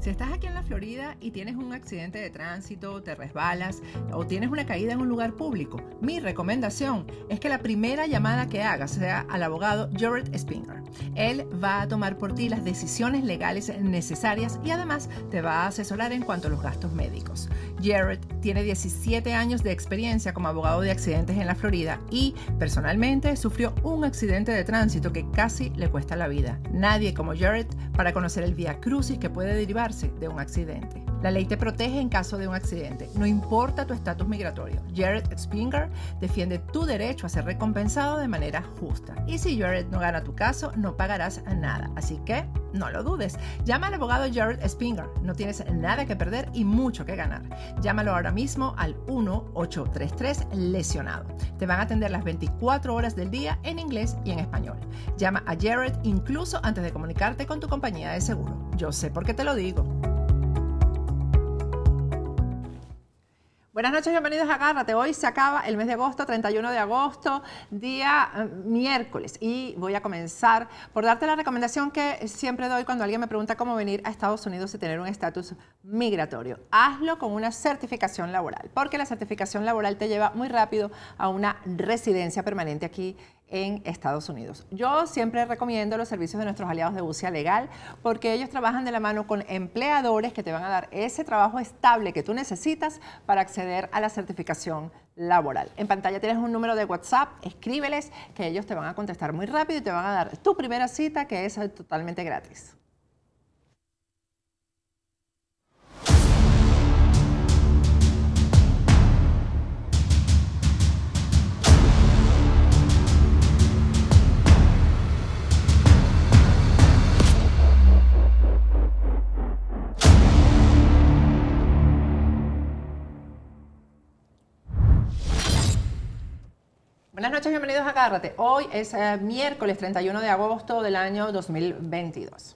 Si estás aquí en la Florida y tienes un accidente de tránsito, te resbalas o tienes una caída en un lugar público, mi recomendación es que la primera llamada que hagas sea al abogado Jared Spinger. Él va a tomar por ti las decisiones legales necesarias y además te va a asesorar en cuanto a los gastos médicos. Jared tiene 17 años de experiencia como abogado de accidentes en la Florida y personalmente sufrió un accidente de tránsito que casi le cuesta la vida. Nadie como Jared para conocer el viacrucis que puede derivarse de un accidente. La ley te protege en caso de un accidente, no importa tu estatus migratorio. Jared Spinger defiende tu derecho a ser recompensado de manera justa. Y si Jared no gana tu caso, no pagarás nada. Así que no lo dudes. Llama al abogado Jared Spinger. No tienes nada que perder y mucho que ganar. Llámalo ahora mismo al 1-833-LESIONADO. Te van a atender las 24 horas del día en inglés y en español. Llama a Jared incluso antes de comunicarte con tu compañía de seguro. Yo sé por qué te lo digo. Buenas noches, bienvenidos a Agárrate. Hoy se acaba el mes de agosto, 31 de agosto, día miércoles. Y voy a comenzar por darte la recomendación que siempre doy cuando alguien me pregunta cómo venir a Estados Unidos y tener un estatus migratorio. Hazlo con una certificación laboral, porque la certificación laboral te lleva muy rápido a una residencia permanente aquí en Estados Unidos. Yo siempre recomiendo los servicios de nuestros aliados de Bucea Legal porque ellos trabajan de la mano con empleadores que te van a dar ese trabajo estable que tú necesitas para acceder a la certificación laboral. En pantalla tienes un número de WhatsApp, escríbeles que ellos te van a contestar muy rápido y te van a dar tu primera cita que es totalmente gratis. Buenas noches, bienvenidos a Agárrate. Hoy es miércoles 31 de agosto del año 2022.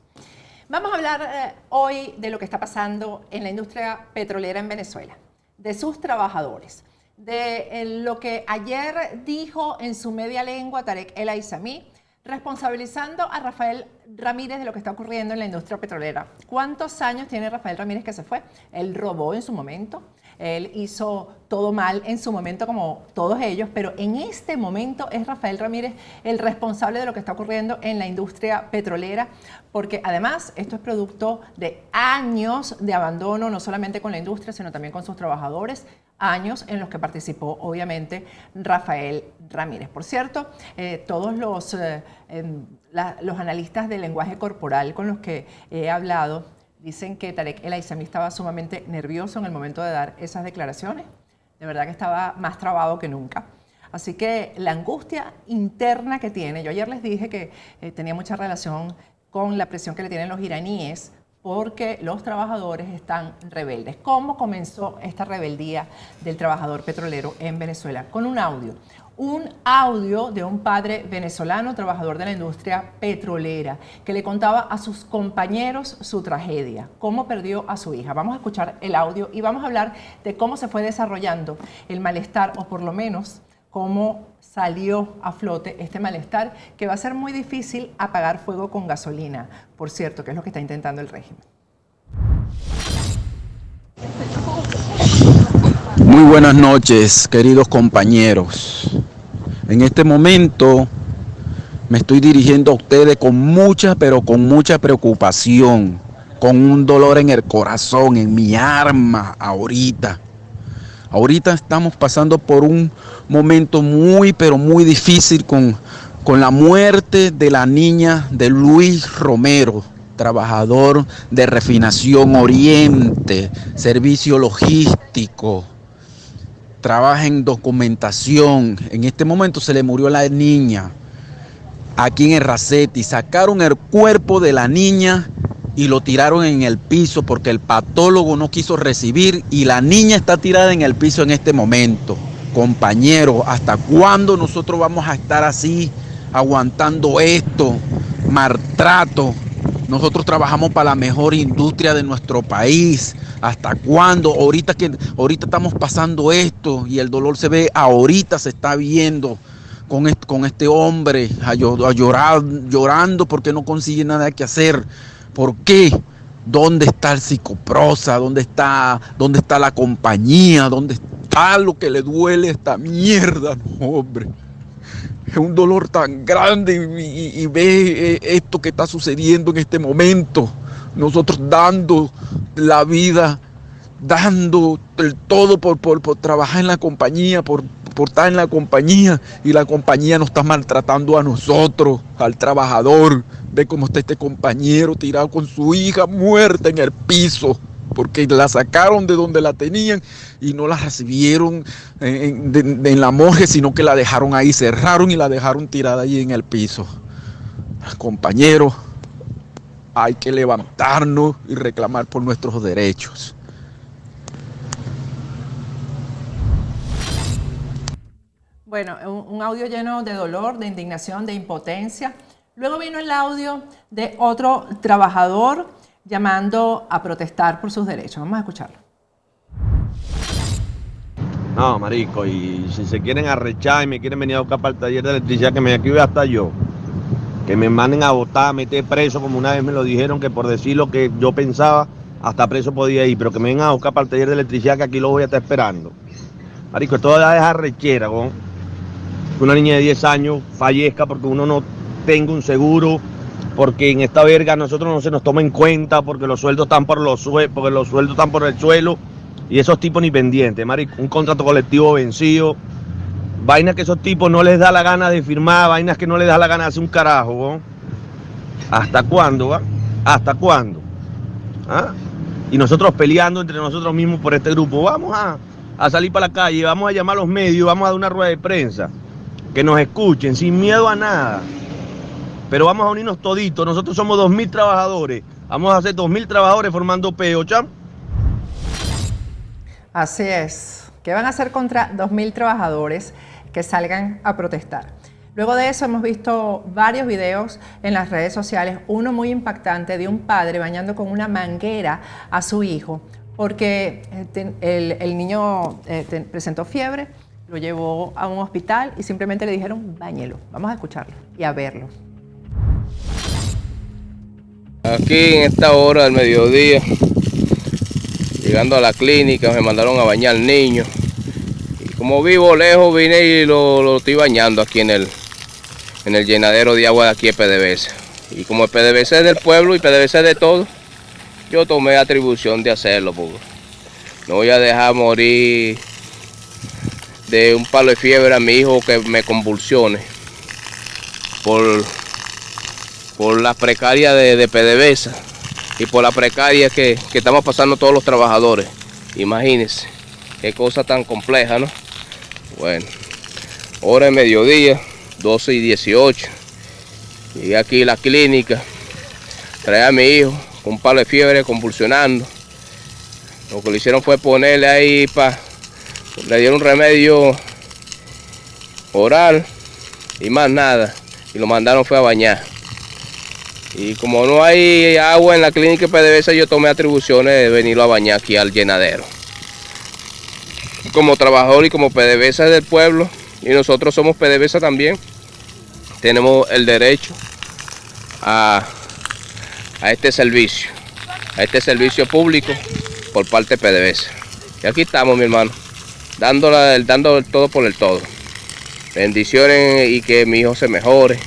Vamos a hablar hoy de lo que está pasando en la industria petrolera en Venezuela, de sus trabajadores, de lo que ayer dijo en su media lengua Tarek El Aissami, responsabilizando a Rafael Ramírez de lo que está ocurriendo en la industria petrolera. ¿Cuántos años tiene Rafael Ramírez que se fue? Él robó en su momento. Él hizo todo mal en su momento como todos ellos, pero en este momento es Rafael Ramírez el responsable de lo que está ocurriendo en la industria petrolera, porque además esto es producto de años de abandono, no solamente con la industria, sino también con sus trabajadores, años en los que participó obviamente Rafael Ramírez. Por cierto, todos los analistas del lenguaje corporal con los que he hablado dicen que Tarek El Aissami estaba sumamente nervioso en el momento de dar esas declaraciones. De verdad que estaba más trabado que nunca. Así que la angustia interna que tiene, yo ayer les dije que tenía mucha relación con la presión que le tienen los iraníes porque los trabajadores están rebeldes. ¿Cómo comenzó esta rebeldía del trabajador petrolero en Venezuela? Con un audio de un padre venezolano, trabajador de la industria petrolera, que le contaba a sus compañeros su tragedia, cómo perdió a su hija. Vamos a escuchar el audio y vamos a hablar de cómo se fue desarrollando el malestar, o por lo menos cómo salió a flote este malestar, que va a ser muy difícil apagar fuego con gasolina, por cierto, que es lo que está intentando el régimen. Muy buenas noches, queridos compañeros. En este momento me estoy dirigiendo a ustedes con mucha, pero con mucha preocupación, con un dolor en el corazón, en mi alma ahorita. Ahorita estamos pasando por un momento muy, pero muy difícil con la muerte de la niña de Luis Romero, trabajador de Refinación Oriente, servicio logístico, trabaja en documentación. En este momento se le murió la niña aquí en el Racetti. Sacaron el cuerpo de la niña y lo tiraron en el piso porque el patólogo no quiso recibir y la niña está tirada en el piso en este momento. Compañeros, ¿hasta cuándo nosotros vamos a estar así aguantando esto? Maltrato. Nosotros trabajamos para la mejor industria de nuestro país. ¿Hasta cuándo? Ahorita estamos pasando esto y el dolor se ve, ahorita se está viendo con este hombre llorando porque no consigue nada que hacer. ¿Por qué? ¿Dónde está el psicoprosa? ¿Dónde está la compañía? ¿Dónde está lo que le duele a esta mierda? No, hombre. Es un dolor tan grande y ve esto que está sucediendo en este momento. Nosotros dando la vida, dando el todo por trabajar en la compañía, por estar en la compañía, y la compañía nos está maltratando a nosotros, al trabajador. Ve cómo está este compañero tirado con su hija muerta en el piso, porque la sacaron de donde la tenían y no la recibieron en la morgue, sino que la dejaron ahí, cerraron y la dejaron tirada ahí en el piso. Compañeros, hay que levantarnos y reclamar por nuestros derechos. Bueno, un audio lleno de dolor, de indignación, de impotencia. Luego vino el audio de otro trabajador llamando a protestar por sus derechos. Vamos a escucharlo. No, marico, y si se quieren arrechar y me quieren venir a buscar para el taller de electricidad, que me aquí voy hasta yo. Que me manden a votar, a meter preso, como una vez me lo dijeron, que por decir lo que yo pensaba, hasta preso podía ir, pero que me vengan a buscar para el taller de electricidad, que aquí lo voy a estar esperando. Marico, esto es arrechera, ¿no? Que una niña de 10 años fallezca porque uno no tenga un seguro, porque en esta verga nosotros no se nos toma en cuenta, porque los sueldos están por el suelo, y esos tipos ni pendientes, marico, un contrato colectivo vencido, vainas que esos tipos no les da la gana de firmar, vainas que no les da la gana de hacer un carajo, ¿no? ¿Hasta cuándo, va? ¿Hasta cuándo? ¿Ah? Y nosotros peleando entre nosotros mismos por este grupo, vamos a salir para la calle, vamos a llamar a los medios, vamos a dar una rueda de prensa, que nos escuchen, sin miedo a nada, pero vamos a unirnos toditos, nosotros somos 2.000 trabajadores, vamos a hacer 2.000 trabajadores formando peo, ¿cham? Así es. ¿Qué van a hacer contra 2.000 trabajadores que salgan a protestar? Luego de eso hemos visto varios videos en las redes sociales, uno muy impactante de un padre bañando con una manguera a su hijo, porque el niño presentó fiebre, lo llevó a un hospital y simplemente le dijeron, báñelo. Vamos a escucharlo y a verlo. Aquí en esta hora del mediodía, llegando a la clínica, me mandaron a bañar al niño. Y como vivo lejos, vine y lo estoy bañando aquí en el llenadero de agua de aquí de PDVSA. Y como el PDVSA es del pueblo y PDVSA es de todo, yo tomé atribución de hacerlo, porque no voy a dejar morir de un palo de fiebre a mi hijo que me convulsione por la precaria de PDVSA y por la precaria que estamos pasando todos los trabajadores. Imagínense, qué cosa tan compleja, ¿no? Bueno, hora de mediodía, 12:18. Llegué aquí a la clínica, traía a mi hijo con un palo de fiebre convulsionando. Lo que le hicieron fue ponerle ahí le dieron un remedio oral y más nada, y lo mandaron fue a bañar. Y como no hay agua en la clínica de PDVSA, yo tomé atribuciones de venirlo a bañar aquí al llenadero. Como trabajador y como PDVSA del pueblo, y nosotros somos PDVSA también, tenemos el derecho a este servicio público por parte de PDVSA. Y aquí estamos, mi hermano, dando el todo por el todo. Bendiciones y que mi hijo se mejore,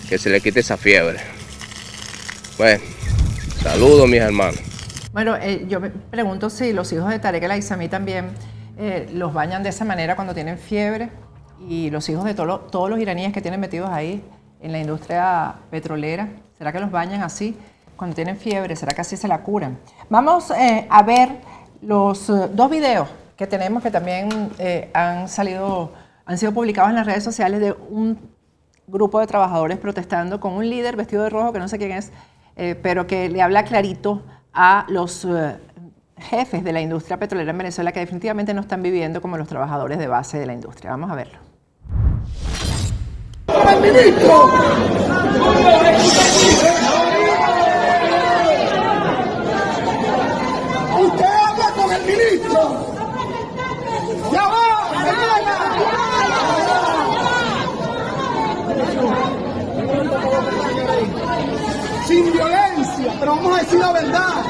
que se le quite esa fiebre. Bueno, saludos mis hermanos. Bueno, yo me pregunto si los hijos de Tarek El Aissami también los bañan de esa manera cuando tienen fiebre, y los hijos de todos los iraníes que tienen metidos ahí en la industria petrolera, ¿será que los bañan así cuando tienen fiebre? ¿Será que así se la curan? Vamos a ver los dos videos que tenemos que también han sido publicados en las redes sociales, de un grupo de trabajadores protestando con un líder vestido de rojo que no sé quién es, pero que le habla clarito a los jefes de la industria petrolera en Venezuela, que definitivamente no están viviendo como los trabajadores de base de la industria. Vamos a verlo. ¡El ministro! ¡Usted habla con el ministro! ¡Ya va! Sin violencia, pero vamos a decir la verdad.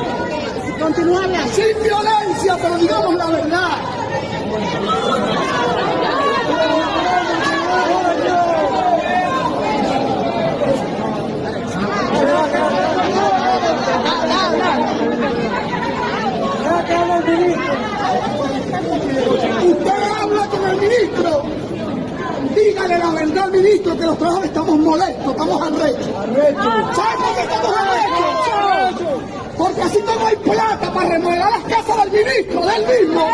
Sin violencia, pero digamos la verdad. Usted habla con el ministro. Dígale la verdad al ministro que los trabajadores estamos molestos, estamos arrechos. ¿Saben por qué estamos arrechos? Porque así como hay plata para remodelar las casas del ministro, del mismo.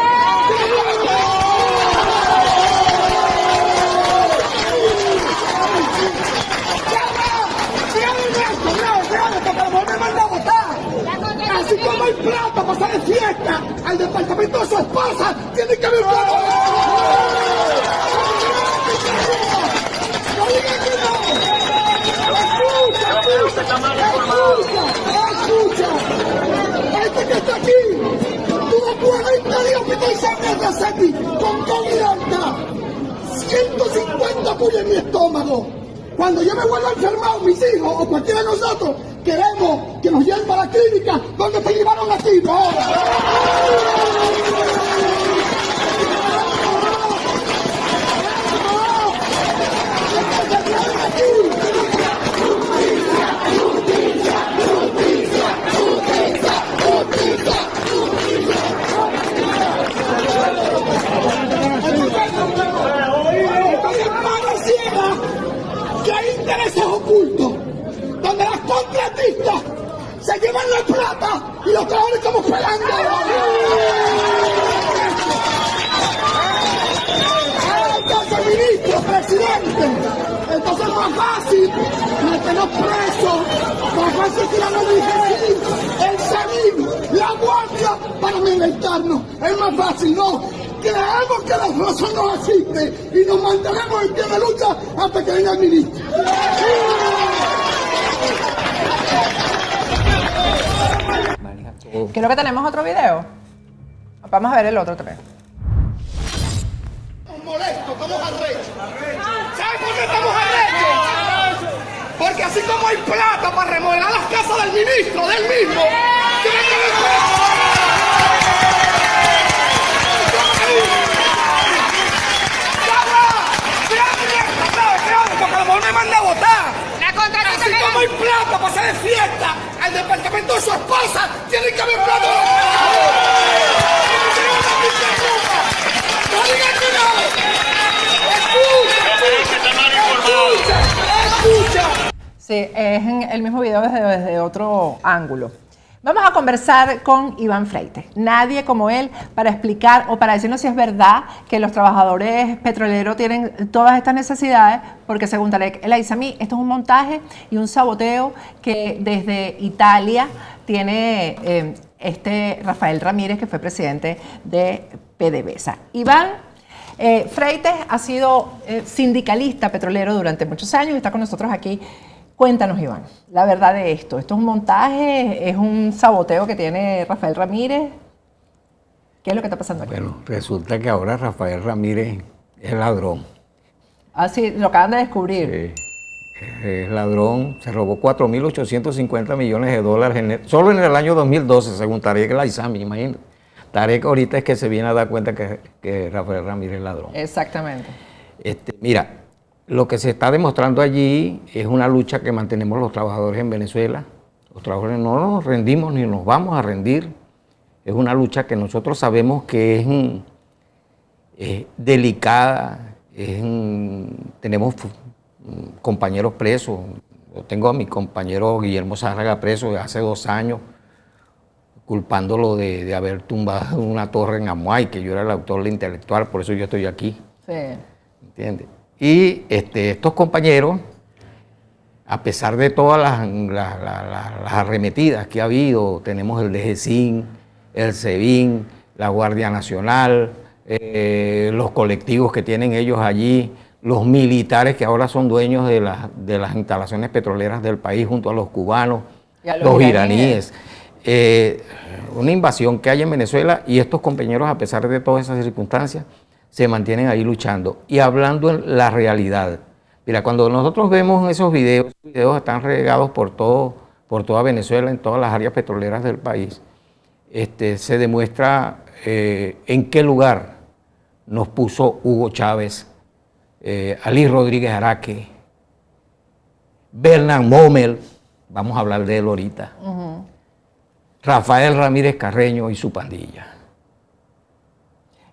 Así como hay plata para hacer fiesta al departamento de su esposa, tiene que haber plata. ¡No digan que no! ¡Escucha! Este que está aquí tuvo 40 días hospitalizado en Racetti con COVID alta. 150 pullas en mi estómago. Cuando yo me vuelva enfermado, mis hijos o cualquiera de nosotros, queremos que nos lleven para la clínica donde te llevaron a ti, ahora. Que hay intereses ocultos, donde las contratistas se llevan la plata y los trabajadores como pelando. Entonces, ministro, presidente, entonces es más fácil meternos presos, más fácil tirarnos de sí, el SEBIN, la guardia para militarnos. Es más fácil, no. Creemos que la razón nos asiste y nos mantenemos en pie de lucha hasta que venga el ministro. Creo que tenemos otro video. Vamos a ver el otro también. Estamos molestos, estamos arrechos. ¿Saben por qué estamos arrechos? Porque así como hay plata para remodelar las casas del ministro, del mismo, tiene que haber plata. Porque a lo mejor me manda a votar. Así como hay plata para hacer fiesta al departamento de su esposa, tiene que haber plata. No digan que no. Escucha. Sí, es en el mismo video desde otro ángulo. Vamos a conversar con Iván Freites. Nadie como él para explicar o para decirnos si es verdad que los trabajadores petroleros tienen todas estas necesidades, porque según Tarek El Aissami, esto es un montaje y un saboteo que desde Italia tiene este Rafael Ramírez, que fue presidente de PDVSA. Iván Freites ha sido sindicalista petrolero durante muchos años y está con nosotros aquí. Cuéntanos, Iván, la verdad de esto. ¿Esto es un montaje? ¿Es un saboteo que tiene Rafael Ramírez? ¿Qué es lo que está pasando aquí? Bueno, resulta que ahora Rafael Ramírez es ladrón. Ah, sí, lo acaban de descubrir. Es ladrón, se robó 4.850 millones de dólares solo en el año 2012, según Tarek El Aissami, imagínate. Tarek ahorita es que se viene a dar cuenta que Rafael Ramírez es ladrón. Exactamente. Mira, lo que se está demostrando allí es una lucha que mantenemos los trabajadores en Venezuela. Los trabajadores no nos rendimos ni nos vamos a rendir. Es una lucha que nosotros sabemos que es delicada. Tenemos compañeros presos. Yo tengo a mi compañero Guillermo Zárraga preso de hace 2 años, culpándolo de haber tumbado una torre en Amuay, que yo era el autor intelectual, por eso yo estoy aquí. Sí. ¿Entiendes? Y estos compañeros, a pesar de todas las arremetidas que ha habido, tenemos el DGCIN, el SEBIN, la Guardia Nacional, los colectivos que tienen ellos allí, los militares que ahora son dueños de las instalaciones petroleras del país junto a los cubanos, los iraníes. Una invasión que hay en Venezuela y estos compañeros, a pesar de todas esas circunstancias, se mantienen ahí luchando y hablando en la realidad. Mira, cuando nosotros vemos esos videos están regados por toda Venezuela, en todas las áreas petroleras del país. se demuestra en qué lugar nos puso Hugo Chávez, Alí Rodríguez Araque, Bernard Mommel, vamos a hablar de él ahorita, Rafael Ramírez Carreño y su pandilla.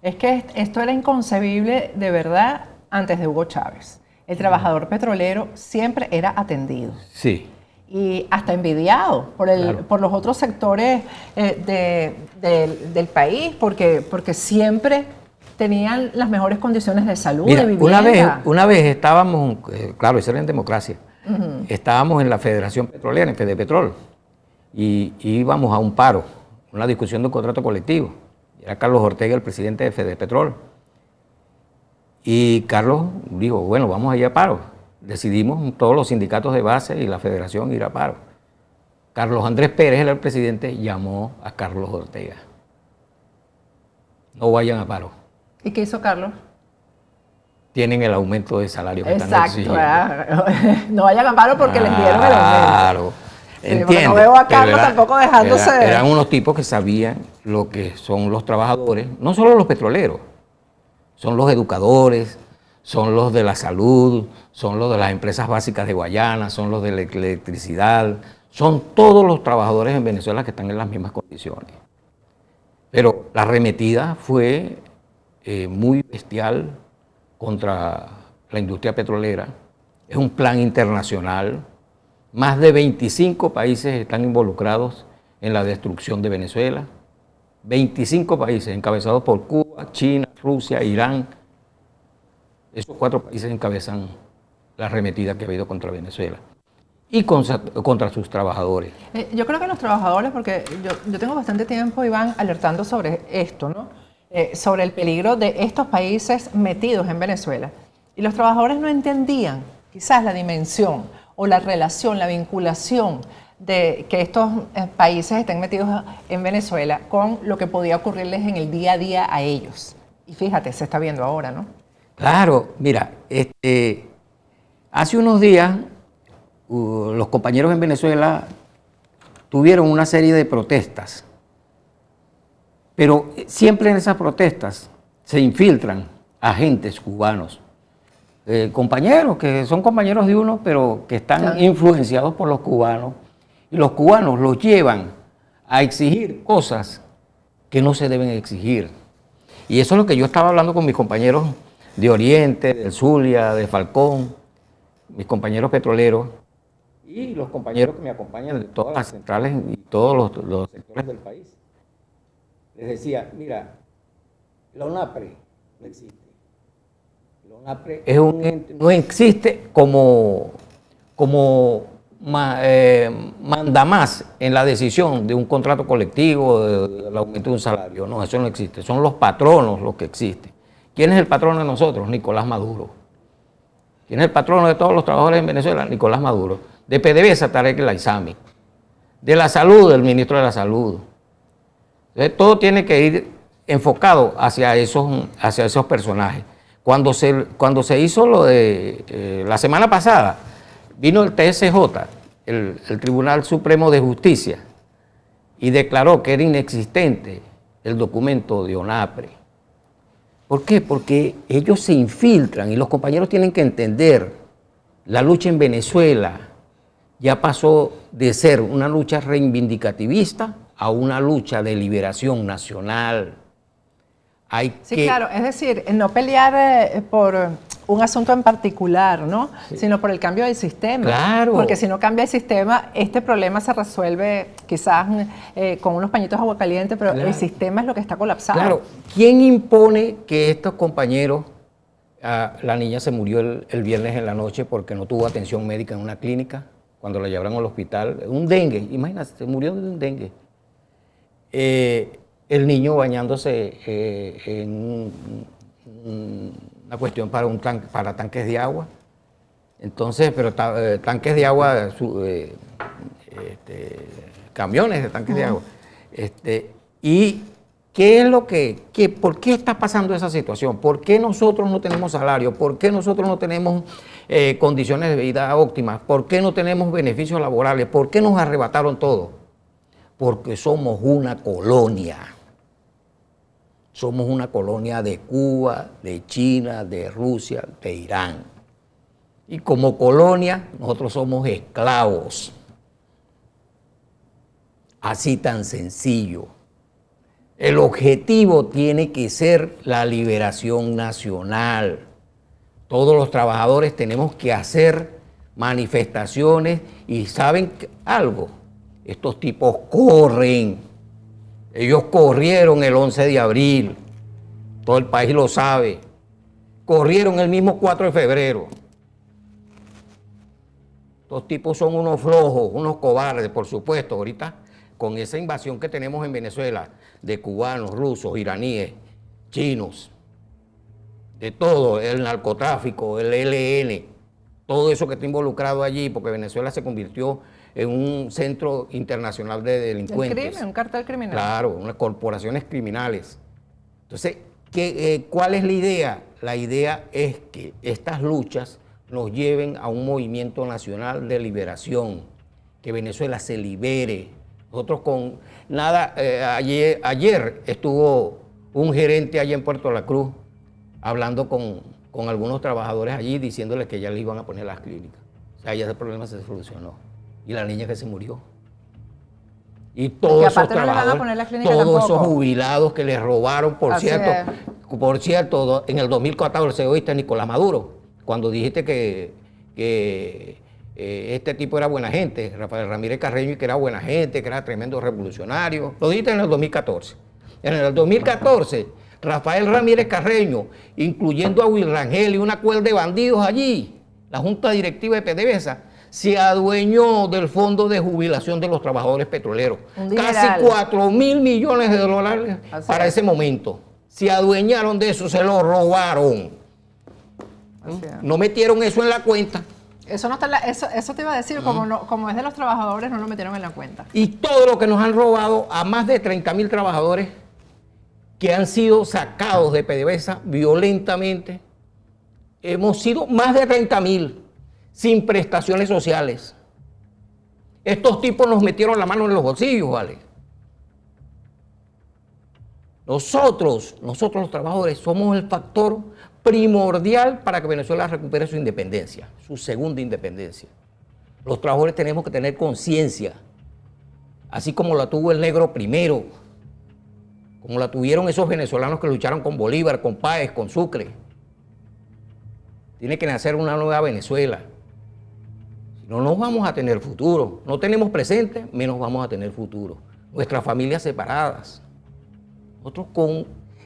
Es que esto era inconcebible de verdad antes de Hugo Chávez. El trabajador petrolero siempre era atendido. Sí. Y hasta envidiado por los otros sectores del país, porque siempre tenían las mejores condiciones de salud, Mira, de vivienda. una vez estábamos, claro, eso era en democracia, estábamos en la Federación Petrolera, en Fedepetrol, y íbamos a un paro, una discusión de un contrato colectivo. Era Carlos Ortega el presidente de Fedepetrol. Y Carlos dijo, bueno, vamos a ir a paro. Decidimos todos los sindicatos de base y la federación ir a paro. Carlos Andrés Pérez, el presidente, llamó a Carlos Ortega. No vayan a paro. ¿Y qué hizo Carlos? Tienen el aumento de salario que están exigiendo. No vayan a paro porque les dieron el aumento. Claro. Entiende, no veo a Carlos tampoco dejándose... Eran unos tipos que sabían lo que son los trabajadores, no solo los petroleros, son los educadores, son los de la salud, son los de las empresas básicas de Guayana, son los de la electricidad, son todos los trabajadores en Venezuela que están en las mismas condiciones. Pero la arremetida fue muy bestial contra la industria petrolera. Es un plan internacional. Más de 25 países están involucrados en la destrucción de Venezuela. 25 países encabezados por Cuba, China, Rusia, Irán. Esos 4 países encabezan la arremetida que ha habido contra Venezuela y contra sus trabajadores. Yo creo que los trabajadores, porque yo tengo bastante tiempo, Iván, alertando sobre esto, ¿no? Sobre el peligro de estos países metidos en Venezuela. Y los trabajadores no entendían quizás la dimensión o la relación, la vinculación de que estos países estén metidos en Venezuela con lo que podía ocurrirles en el día a día a ellos. Y fíjate, se está viendo ahora, ¿no? Claro, mira, hace unos días los compañeros en Venezuela tuvieron una serie de protestas, pero siempre en esas protestas se infiltran agentes cubanos, compañeros que son compañeros de uno, pero que están influenciados por los cubanos, y los cubanos los llevan a exigir cosas que no se deben exigir. Y eso es lo que yo estaba hablando con mis compañeros de Oriente, del Zulia, de Falcón, mis compañeros petroleros y los compañeros que me acompañan de todas las centrales y todos los sectores del país. Les decía, mira, la ONAPRE no existe. La ONAPRE es un ente, no existe como manda más en la decisión de un contrato colectivo, del aumento de un salario. No, eso no existe. Son los patronos los que existen. ¿Quién es el patrono de nosotros? Nicolás Maduro. ¿Quién es el patrono de todos los trabajadores en Venezuela? Nicolás Maduro. De PDVSA, Tarek El Aizami. De la salud, el ministro de la salud. Entonces, todo tiene que ir enfocado hacia esos personajes. Cuando se hizo lo de la semana pasada, vino el TSJ, el Tribunal Supremo de Justicia, y declaró que era inexistente el documento de ONAPRE. ¿Por qué? Porque ellos se infiltran y los compañeros tienen que entender, la lucha en Venezuela ya pasó de ser una lucha reivindicativista a una lucha de liberación nacional. Claro, es decir, no pelear por un asunto en particular, ¿no? Sí. Sino por el cambio del sistema. Claro. Porque si no cambia el sistema, este problema se resuelve quizás con unos pañitos de agua caliente, pero claro, el sistema es lo que está colapsado. Claro. ¿Quién impone que estos compañeros, la niña se murió el viernes en la noche porque no tuvo atención médica en una clínica, cuando la llevaron al hospital, un dengue, imagínate, se murió de un dengue. El niño bañándose en una cuestión para tanques de agua. Entonces, pero tanques de agua, camiones de tanques de agua. ¿Y qué es lo por qué está pasando esa situación? ¿Por qué nosotros no tenemos salario? ¿Por qué nosotros no tenemos condiciones de vida óptimas? ¿Por qué no tenemos beneficios laborales? ¿Por qué nos arrebataron todo? porque somos una colonia. Somos una colonia de Cuba, de China, de Rusia, de Irán. Y como colonia, nosotros somos esclavos. Así tan sencillo. El objetivo tiene que ser la liberación nacional. Todos los trabajadores tenemos que hacer manifestaciones y ¿saben algo? Estos tipos corren. Ellos corrieron el 11 de abril. Todo el país lo sabe. Corrieron el mismo 4 de febrero. Estos tipos son unos flojos, unos cobardes, por supuesto. Ahorita, con esa invasión que tenemos en Venezuela, de cubanos, rusos, iraníes, chinos, de todo, el narcotráfico, el ELN, todo eso que está involucrado allí, porque Venezuela se convirtió en un centro internacional de delincuentes. El crimen, un cartel criminal. Claro, unas corporaciones criminales. Entonces, ¿cuál es la idea? La idea es que estas luchas nos lleven a un movimiento nacional de liberación, que Venezuela se libere. Nosotros con nada, ayer estuvo un gerente allá en Puerto La Cruz hablando con algunos trabajadores allí, diciéndoles que ya le iban a poner las clínicas. O sea, ya ese problema se solucionó. Y la niña que se murió. Y todos esos trabajadores, todos esos jubilados que les robaron, por cierto, en el 2014 oíste a Nicolás Maduro, cuando dijiste que este tipo era buena gente, Rafael Ramírez Carreño, y que era buena gente, que era tremendo revolucionario. Lo dijiste en el 2014. En el 2014, Rafael Ramírez Carreño, incluyendo a Wilrangel y una cuerda de bandidos allí, la Junta Directiva de PDVSA, se adueñó del fondo de jubilación de los trabajadores petroleros. Casi 4.000 millones de dólares para ese momento. Se adueñaron de eso, se lo robaron. No metieron eso en la cuenta. Eso no está eso te iba a decir, como es de los trabajadores, no lo metieron en la cuenta. Y todo lo que nos han robado a más de 30.000 trabajadores que han sido sacados de PDVSA violentamente, hemos sido más de 30.000 sin prestaciones sociales. Estos tipos nos metieron la mano en los bolsillos, ¿vale? Nosotros los trabajadores, somos el factor primordial para que Venezuela recupere su independencia, su segunda independencia. Los trabajadores tenemos que tener conciencia, así como la tuvo el negro primero, como la tuvieron esos venezolanos que lucharon con Bolívar, con Páez, con Sucre. Tiene que nacer una nueva Venezuela. Si no, no vamos a tener futuro. No tenemos presente, menos vamos a tener futuro. Nuestras familias separadas. Nosotros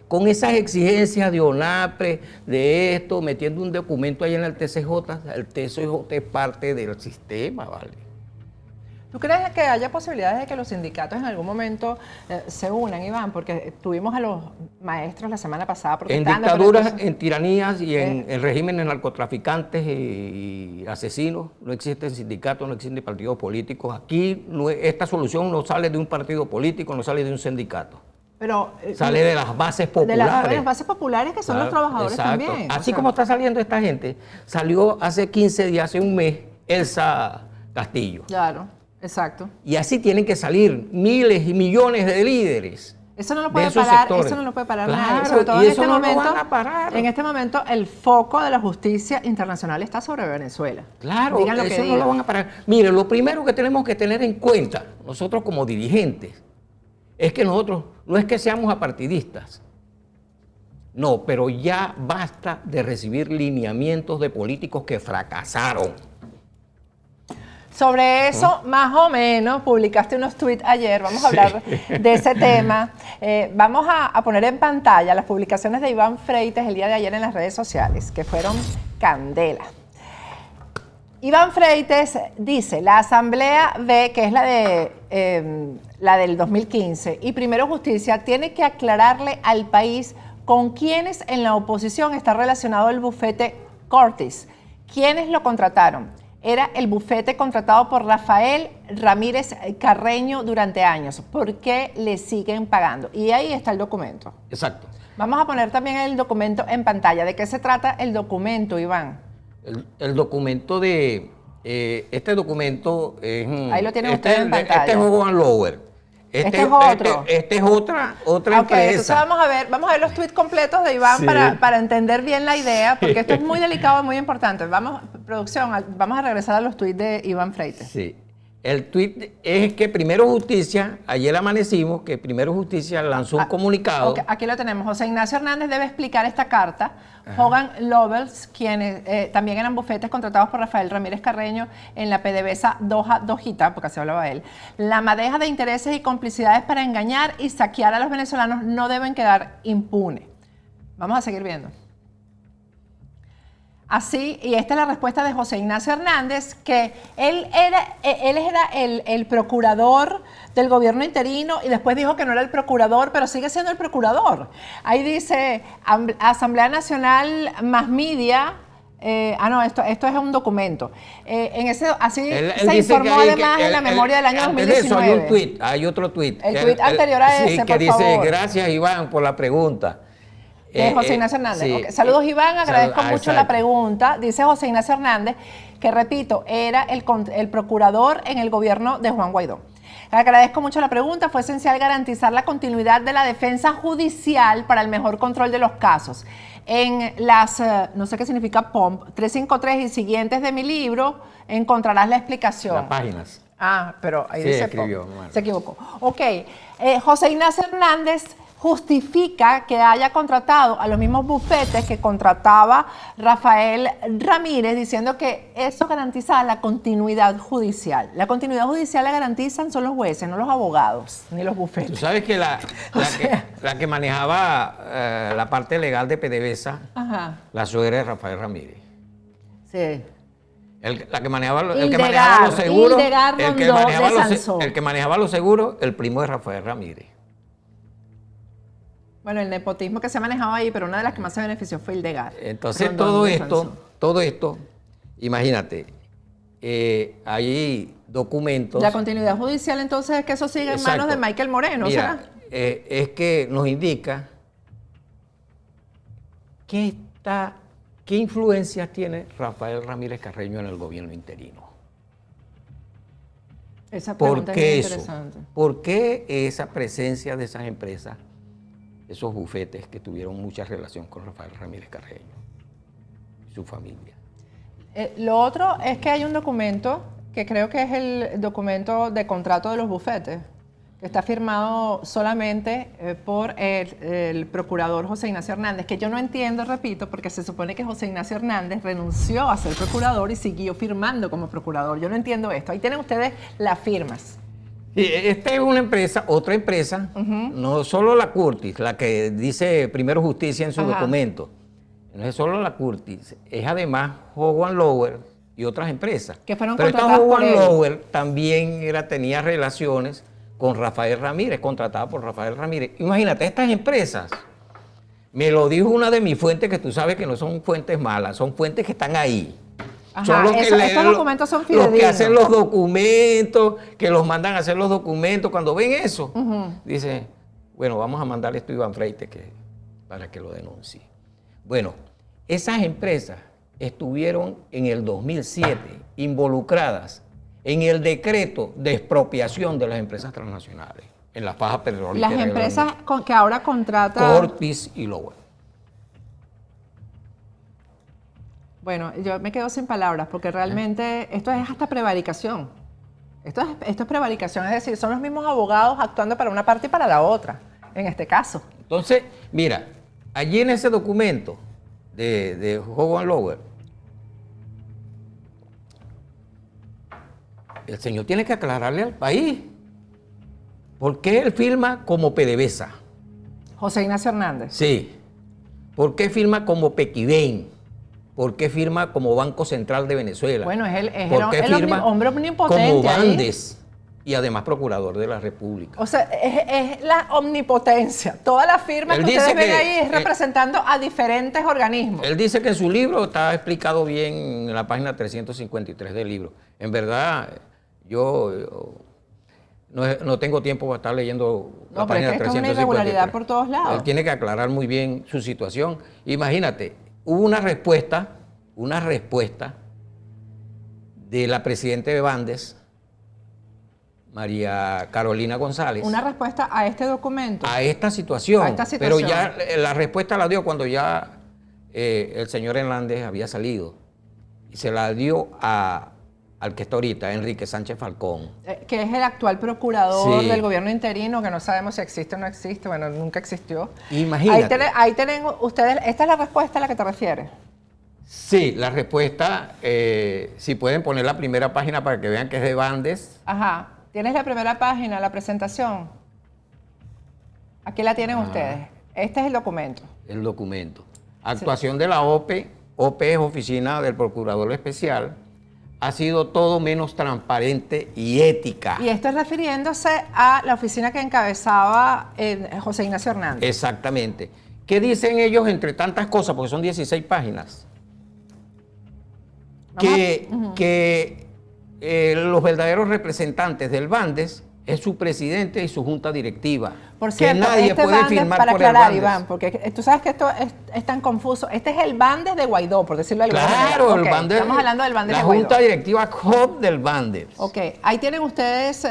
con esas exigencias de ONAPRE, de esto, metiendo un documento ahí en el TCJ es parte del sistema, ¿vale? ¿Tú crees que haya posibilidades de que los sindicatos en algún momento se unan, Iván? Porque tuvimos a los maestros la semana pasada protestando. En dictaduras, en tiranías y en regímenes narcotraficantes y asesinos, no existen sindicatos, no existen partidos políticos. Aquí esta solución no sale de un partido político, no sale de un sindicato. Pero, sale de las bases populares. De las bases populares que son los trabajadores también. Así como está saliendo esta gente, salió hace 15 días, hace un mes, Elsa Castillo. Claro, exacto. Y así tienen que salir miles y millones de líderes. Eso no lo puede parar, eso no lo puede parar nadie. Sobre todo y eso no lo van a parar. En este momento el foco de la justicia internacional está sobre Venezuela. Claro, eso no lo van a parar. Mire, lo primero que tenemos que tener en cuenta, nosotros como dirigentes, es que nosotros no es que seamos apartidistas, no, pero ya basta de recibir lineamientos de políticos que fracasaron. Sobre eso, más o menos, publicaste unos tweets ayer, vamos a hablar de ese tema. Vamos a poner en pantalla las publicaciones de Iván Freites el día de ayer en las redes sociales, que fueron candela. Iván Freites dice, la Asamblea B, que es la del 2015, y Primero Justicia, tiene que aclararle al país con quiénes en la oposición está relacionado el bufete Cortis. ¿Quiénes lo contrataron? Era el bufete contratado por Rafael Ramírez Carreño durante años. ¿Por qué le siguen pagando? Y ahí está el documento. Exacto. Vamos a poner también el documento en pantalla. ¿De qué se trata el documento, Iván? El documento de... este documento es... Ahí lo tienen ustedes en pantalla. Este es Hogan Lower. Este es otro. Este es otra Ok, empresa. entonces vamos a ver los tweets completos de Iván Sí. para entender bien la idea, porque esto es muy delicado y muy importante. Vamos, producción, vamos a regresar a los tweets de Iván Freites. Sí. El tweet es que Primero Justicia, ayer amanecimos, que Primero Justicia lanzó un comunicado. Ok, aquí lo tenemos. José Ignacio Hernández debe explicar esta carta. Hogan Lovells, quienes también eran bufetes contratados por Rafael Ramírez Carreño en la PDVSA Dojita, porque así hablaba él. La madeja de intereses y complicidades para engañar y saquear a los venezolanos no deben quedar impunes. Vamos a seguir viendo. Así, y esta es la respuesta de José Ignacio Hernández, que él era el procurador del gobierno interino y después dijo que no era el procurador, pero sigue siendo el procurador. Ahí dice Asamblea Nacional Más Media. Esto es un documento. Así se informó además en la memoria del año antes de eso 2019. hay otro tuit. El tuit anterior a ese, sí, que por dice, favor. gracias Iván por la pregunta. José Ignacio Hernández. Sí. Okay. Saludos Iván, agradezco mucho la exacto. pregunta. Dice José Ignacio Hernández, que repito, era el procurador en el gobierno de Juan Guaidó. Agradezco mucho la pregunta. Fue esencial garantizar la continuidad de la defensa judicial para el mejor control de los casos. En las, no sé qué significa POMP, 353 y siguientes de mi libro, encontrarás la explicación. Las páginas. Pero ahí Sí, dice escribió, POMP. bueno. Se equivocó. Ok, José Ignacio Hernández justifica que haya contratado a los mismos bufetes que contrataba Rafael Ramírez, diciendo que eso garantiza la continuidad judicial. La continuidad judicial la garantizan son los jueces, no los abogados, ni los Tú bufetes. sabes que la que manejaba la parte legal de PDVSA, Ajá, la suegra de Rafael Ramírez. sí. La que manejaba, el que Hildegar, manejaba los seguros, Hildegar el que Rondó manejaba de Sansón. el que manejaba los seguros, el primo de Rafael Ramírez. Bueno, el nepotismo que se manejaba ahí, pero una de las que más se benefició fue Hildegar. Entonces Rondón de Sansón. todo esto, imagínate, hay documentos. La continuidad judicial entonces es que eso sigue en Exacto. manos de Michael Moreno, Mira, ¿será? es que nos indica qué influencias tiene Rafael Ramírez Carreño en el gobierno interino. Esa ¿Por pregunta es qué muy eso? interesante. ¿Por qué esa presencia de esas empresas, esos bufetes que tuvieron mucha relación con Rafael Ramírez Carreño y su familia? Lo otro es que hay un documento que creo que es el documento de contrato de los bufetes, que está firmado solamente por el procurador José Ignacio Hernández, que yo no entiendo, repito, porque se supone que José Ignacio Hernández renunció a ser procurador y siguió firmando como procurador. Yo no entiendo esto. Ahí tienen ustedes las firmas. Sí, esta es una empresa, otra empresa, no solo la Curtis, la que dice Primero Justicia en su documento, no es solo la Curtis, es además Hogan Lovells y otras empresas. Que fueron Pero esta contratadas por Hogan él. Lovells también tenía relaciones con Rafael Ramírez, contratada por Rafael Ramírez. Imagínate, estas empresas, me lo dijo una de mis fuentes, que tú sabes que no son fuentes malas, son fuentes que están ahí. Ajá, Son los que estos documentos son fidedignos. Los que hacen los documentos, que los mandan a hacer los documentos. Cuando ven eso, dice, bueno, vamos a mandarle esto a Iván Freites para que lo denuncie. Bueno, esas empresas estuvieron en el 2007 involucradas en el decreto de expropiación de las empresas transnacionales, en la faja petrolífera. Las empresas que ahora contratan... Cortis y Lowell. Bueno, yo me quedo sin palabras porque realmente esto es hasta prevaricación. Esto es prevaricación, es decir, son los mismos abogados actuando para una parte y para la otra, en este caso. Entonces, mira, allí en ese documento de Hogan Lovells, el señor tiene que aclararle al país por qué él firma como PDVSA. José Ignacio Hernández. Sí. ¿Por qué firma como Pequibén? ¿Por qué firma como Banco Central de Venezuela? Bueno, es ¿Por qué el firma hombre omnipotente como ahí. Bandes y además procurador de la República? O sea, es la omnipotencia. Todas las firmas Él que ustedes dice ven que, ahí es representando a diferentes organismos. Él dice que en su libro está explicado bien en la página 353 del libro. En verdad, yo no tengo tiempo para estar leyendo la No, pero es página que esto es una 353. irregularidad por todos lados. Él tiene que aclarar muy bien su situación. Imagínate, hubo una respuesta de la presidenta de Bandes, María Carolina González, una respuesta a este documento. a esta situación. A esta situación. Pero ya la respuesta la dio cuando ya el señor Hernández había salido. Y se la dio al que está ahorita, Enrique Sánchez Falcón. Que es el actual procurador Sí. del gobierno interino, que no sabemos si existe o no existe, bueno, nunca existió. Imagínate. Ahí tienen ustedes, esta es la respuesta a la que te refieres. Sí, la respuesta, si pueden poner la primera página para que vean que es de Bandes. Ajá, tienes la primera página, la presentación. Aquí la tienen ustedes. Este es el documento. El documento. Actuación de la OPE. OPE es Oficina del Procurador Especial. Ha sido todo menos transparente y ética. Y esto es refiriéndose a la oficina que encabezaba José Ignacio Hernández. Exactamente. ¿Qué dicen ellos entre tantas cosas? Porque son 16 páginas. Que los verdaderos representantes del Bandes es su presidente y su junta directiva. Por cierto, que nadie puede Bandes, firmar para por el aclarar, Bandes. Iván, porque tú sabes que esto es tan confuso. Este es el Bandes de Guaidó, por decirlo de alguna manera. Claro, el Ok, Bandes. estamos hablando del Bandes la de Guaidó. junta directiva COP del Bandes. Ok, ahí tienen ustedes,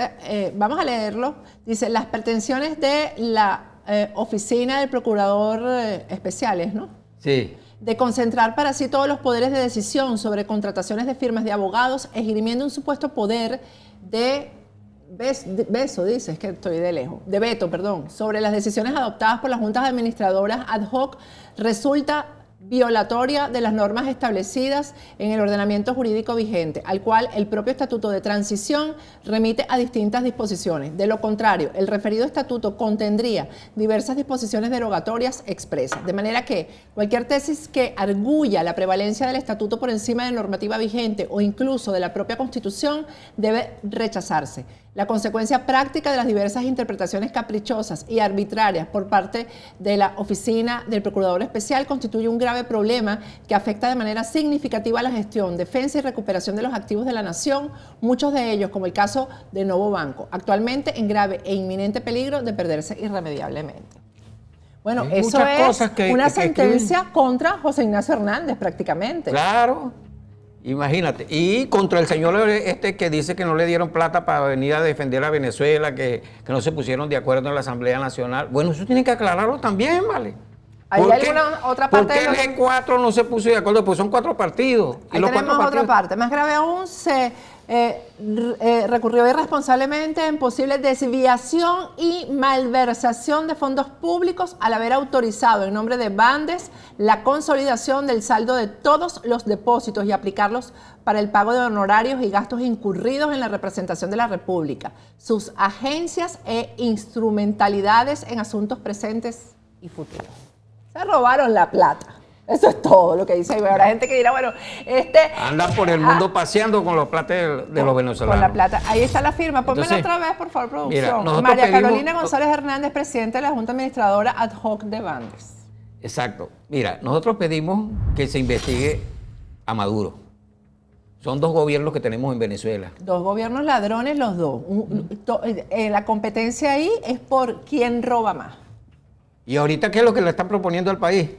vamos a leerlo. Dice, las pretensiones de la oficina del procurador especiales, ¿no? Sí. De concentrar para sí todos los poderes de decisión sobre contrataciones de firmas de abogados, esgrimiendo un supuesto poder de veto, perdón, sobre las decisiones adoptadas por las juntas administradoras ad hoc, resulta violatoria de las normas establecidas en el ordenamiento jurídico vigente, al cual el propio Estatuto de Transición remite a distintas disposiciones. De lo contrario, el referido estatuto contendría diversas disposiciones derogatorias expresas, de manera que cualquier tesis que arguya la prevalencia del estatuto por encima de normativa vigente o incluso de la propia Constitución debe rechazarse. La consecuencia práctica de las diversas interpretaciones caprichosas y arbitrarias por parte de la Oficina del Procurador Especial constituye un grave problema que afecta de manera significativa la gestión, defensa y recuperación de los activos de la nación, muchos de ellos, como el caso de Novo Banco, actualmente en grave e inminente peligro de perderse irremediablemente. Bueno, Hay eso muchas es cosas que una escriben. sentencia contra José Ignacio Hernández prácticamente. Claro. Imagínate. Y contra el señor que dice que no le dieron plata para venir a defender a Venezuela, que no se pusieron de acuerdo en la Asamblea Nacional. Bueno, eso tienen que aclararlo también, ¿vale? ¿Hay ¿Por qué? alguna otra parte ¿Por qué de los- el G4 no se puso de acuerdo? Pues son 4 partidos. Y Ahí los tenemos 4 otra partidos. parte. Más grave aún, se recurrió irresponsablemente en posible desviación y malversación de fondos públicos al haber autorizado en nombre de Bandes la consolidación del saldo de todos los depósitos y aplicarlos para el pago de honorarios y gastos incurridos en la representación de la República, sus agencias e instrumentalidades en asuntos presentes y futuros. Se robaron la plata. Eso es todo lo que dice. Y habrá gente que dirá, bueno, Andan por el mundo paseando con los platos de los venezolanos. con la plata. Ahí está la firma. Pónmela Entonces, otra vez, por favor, producción. mira, nosotros María pedimos- Carolina González Hernández, presidente de la Junta Administradora ad hoc de Bandes. Exacto. Mira, nosotros pedimos que se investigue a Maduro. Son 2 gobiernos que tenemos en Venezuela. 2 gobiernos ladrones, los dos. La competencia ahí es por quién roba más. ¿Y ahorita qué es lo que le están proponiendo al país?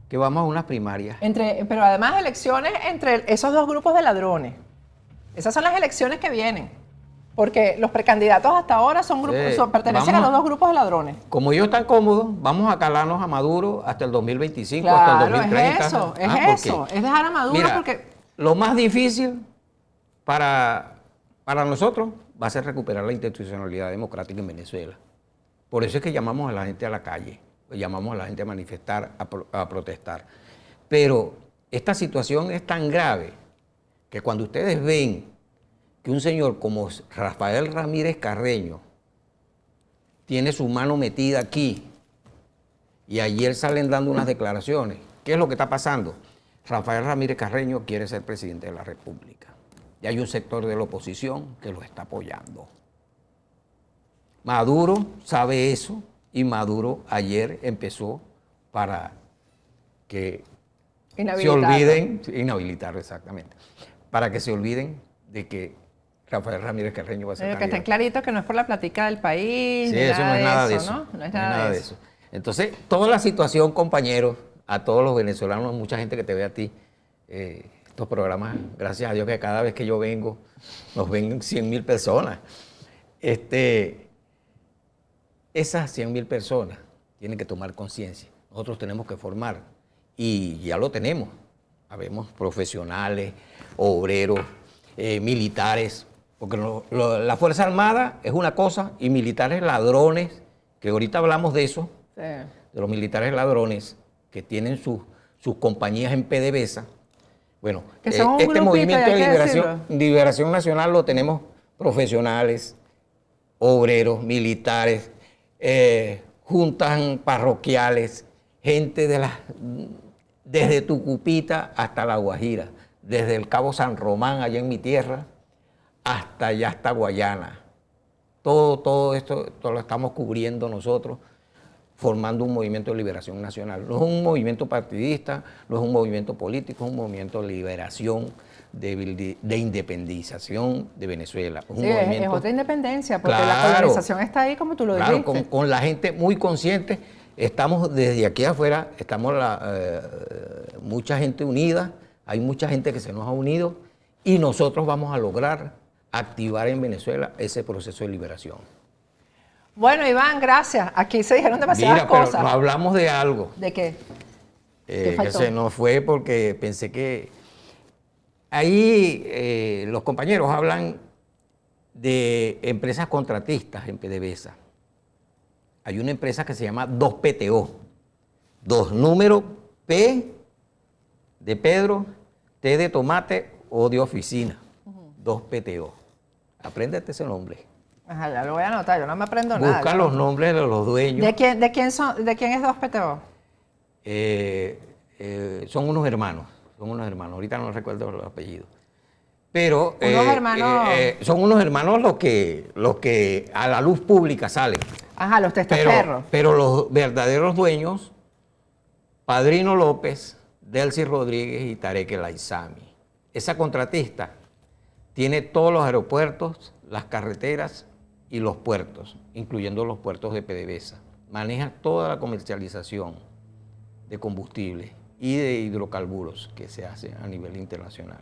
Que vamos a unas primarias. Pero además elecciones entre esos 2 grupos de ladrones. Esas son las elecciones que vienen. Porque los precandidatos hasta ahora pertenecen a los 2 grupos de ladrones. Como ellos están cómodos, vamos a calarnos a Maduro hasta el 2025, Claro, hasta el 2030. es eso, es ¿Por eso. qué? Es dejar a Maduro Mira, porque... lo más difícil para nosotros va a ser recuperar la institucionalidad democrática en Venezuela. Por eso es que llamamos a la gente a la calle, llamamos a la gente a manifestar, a protestar. Pero esta situación es tan grave que cuando ustedes ven que un señor como Rafael Ramírez Carreño tiene su mano metida aquí y ayer salen dando unas declaraciones, ¿qué es lo que está pasando? Rafael Ramírez Carreño quiere ser presidente de la República y hay un sector de la oposición que lo está apoyando. Maduro sabe eso y Maduro ayer empezó para que se olviden, inhabilitarlo exactamente, para que se olviden de que Rafael Ramírez Carreño va a ser Que candidato. esté clarito que no es por la platica del país, Sí, ni eso no es nada de eso. ¿no? No es nada de eso. Entonces, toda la situación, compañeros, a todos los venezolanos, mucha gente que te ve a ti, estos programas, gracias a Dios que cada vez que yo vengo, nos ven 100.000 personas. Esas 100.000 personas tienen que tomar conciencia. Nosotros tenemos que formar, y ya lo tenemos. Habemos profesionales, obreros, militares, porque la Fuerza Armada es una cosa y militares ladrones, que ahorita hablamos de eso, Sí. de los militares ladrones que tienen sus compañías en PDVSA. Bueno, Que son un este grupito, movimiento y hay de que liberación nacional lo tenemos profesionales, obreros, militares, juntas parroquiales, gente desde Tucupita hasta La Guajira, desde el Cabo San Román, allá en mi tierra, hasta allá, hasta Guayana. Todo esto lo estamos cubriendo nosotros, formando un movimiento de liberación nacional. No es un movimiento partidista, no es un movimiento político, es un movimiento de liberación, de independización de Venezuela. Sí, es otra independencia, porque la Claro, colonización está ahí, como tú lo claro, dijiste. con la gente muy consciente. Estamos desde aquí afuera, estamos mucha gente unida, hay mucha gente que se nos ha unido y nosotros vamos a lograr activar en Venezuela ese proceso de liberación. Bueno, Iván, gracias. Aquí se dijeron demasiadas Mira, pero cosas. no hablamos de algo ¿De qué? que faltó? se nos fue porque pensé que ahí los compañeros hablan de empresas contratistas en PDVSA. Hay una empresa que se llama 2PTO. 2 números P de Pedro, T de tomate o de oficina. 2PTO. Apréndete ese nombre. Ajá, ya lo voy a anotar, yo no me aprendo nada. Busca yo los no- nombres de los dueños. ¿De quién es 2PTO? Son unos hermanos. Ahorita no recuerdo los apellidos. Pero Unos hermanos. son unos hermanos los que a la luz pública salen. Ajá, los testaferros. Pero los verdaderos dueños, Padrino López, Delcy Rodríguez y Tarek El Aizami. Esa contratista tiene todos los aeropuertos, las carreteras y los puertos, incluyendo los puertos de PDVSA. Maneja toda la comercialización de combustible y de hidrocarburos que se hace a nivel internacional.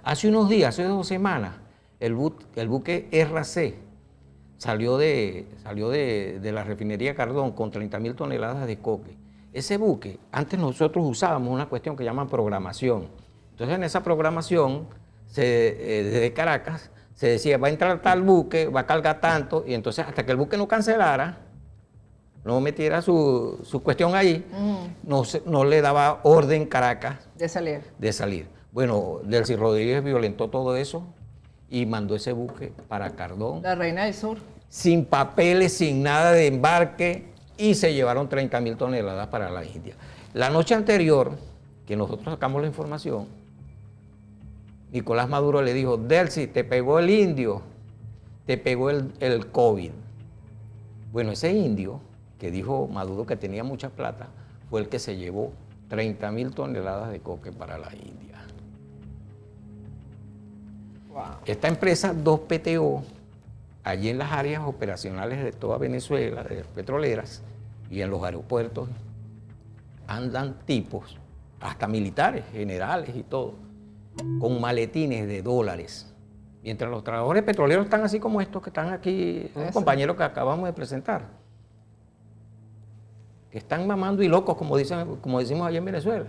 Hace unos días, hace 2 semanas, el buque RC salió de la refinería Cardón con 30.000 toneladas de coque. Ese buque, antes nosotros usábamos una cuestión que llaman programación. Entonces en esa programación, desde Caracas, se decía, va a entrar tal buque, va a cargar tanto, y entonces hasta que el buque no cancelara, no metiera su cuestión ahí, no le daba orden Caracas De salir. de salir. Bueno, Delcy Rodríguez violentó todo eso y mandó ese buque para Cardón, La Reina del Sur. sin papeles, sin nada de embarque, y se llevaron 30.000 toneladas para la India. La noche anterior, que nosotros sacamos la información, Nicolás Maduro le dijo, Delcy, te pegó el indio, te pegó el COVID. Bueno, ese indio, que dijo Maduro que tenía mucha plata, fue el que se llevó 30.000 toneladas de coque para la India. Wow. Esta empresa 2PTO, allí en las áreas operacionales de toda Venezuela, de petroleras, y en los aeropuertos, andan tipos, hasta militares, generales y todo, con maletines de dólares. Mientras los trabajadores petroleros están así como estos que están aquí, los Eso. compañeros que acabamos de presentar, que están mamando y locos, como decimos allá en Venezuela,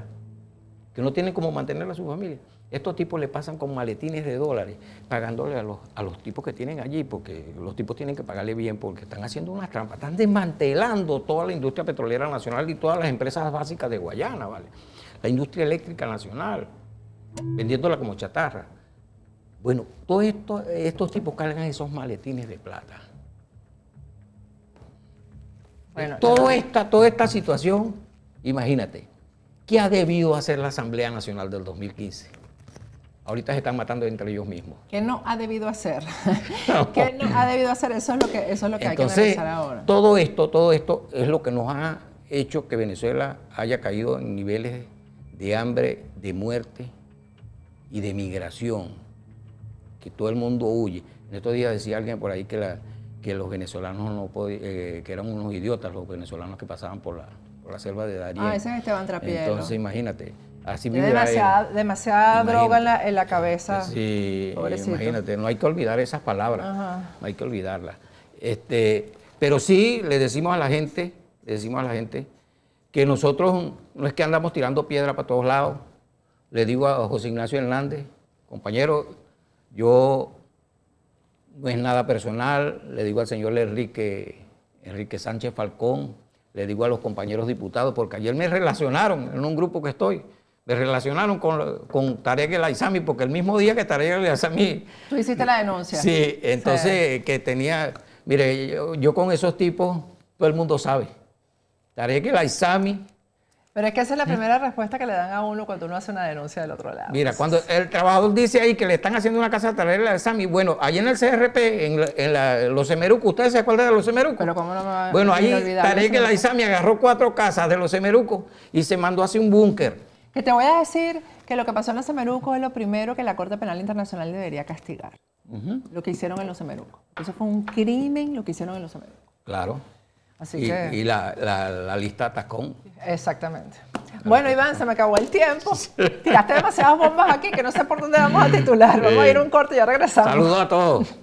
que no tienen cómo mantener a su familia. Estos tipos le pasan con maletines de dólares, pagándole a los tipos que tienen allí, porque los tipos tienen que pagarle bien, porque están haciendo unas trampas, están desmantelando toda la industria petrolera nacional y todas las empresas básicas de Guayana, ¿vale? La industria eléctrica nacional, vendiéndola como chatarra. Bueno, todos estos tipos cargan esos maletines de plata. Bueno, Toda esta situación, imagínate, ¿qué ha debido hacer la Asamblea Nacional del 2015? Ahorita se están matando entre ellos mismos. ¿qué no ha debido hacer? ¿Qué no ha debido hacer? Eso es lo que hay que Entonces, revisar ahora. todo esto es lo que nos ha hecho que Venezuela haya caído en niveles de hambre, de muerte y de migración, que todo el mundo huye. En estos días decía alguien por ahí que los venezolanos no podían, que eran unos idiotas los venezolanos que pasaban por la selva de Darién. Ah, ese es Esteban Trapiero. Entonces, imagínate, Así Tiene vivirá demasiada Imagínate. droga en la cabeza. Sí, Pobrecito. imagínate, no hay que olvidar esas palabras, Ajá. no hay que olvidarlas. Pero sí le decimos a la gente, que nosotros no es que andamos tirando piedra para todos lados. Le digo a José Ignacio Hernández, compañero, yo no es nada personal, le digo al señor Enrique Sánchez Falcón, le digo a los compañeros diputados, porque ayer me relacionaron en un grupo que estoy, me relacionaron con Tarek El Aizami, porque el mismo día que Tarek El Aizami... Tú hiciste la denuncia. Sí, entonces Sí. que tenía... Mire, yo con esos tipos, todo el mundo sabe. Tarek El Aizami... Pero es que esa es la primera respuesta que le dan a uno cuando uno hace una denuncia del otro lado. Mira, cuando el trabajador dice ahí que le están haciendo una casa a Tarek El Aizami, bueno, ahí en el CRP, Los Semerucos, ¿ustedes se acuerdan de Los Semerucos? Pero cómo no me va Bueno, a ahí olvidar Tarek eso. El Aizami agarró 4 casas de Los Semerucos y se mandó hacia un búnker. Que te voy a decir que lo que pasó en los Semerucos es lo primero que la Corte Penal Internacional debería castigar. Lo que hicieron en los Semerucos. Eso fue un crimen lo que hicieron en los Semerucos. Claro. Así Y que... la lista Tacón. Exactamente. Bueno, Iván, se me acabó el tiempo. Tiraste demasiadas bombas aquí que no sé por dónde vamos a titular. Vamos a ir a un corte y ya regresamos. Saludos a todos.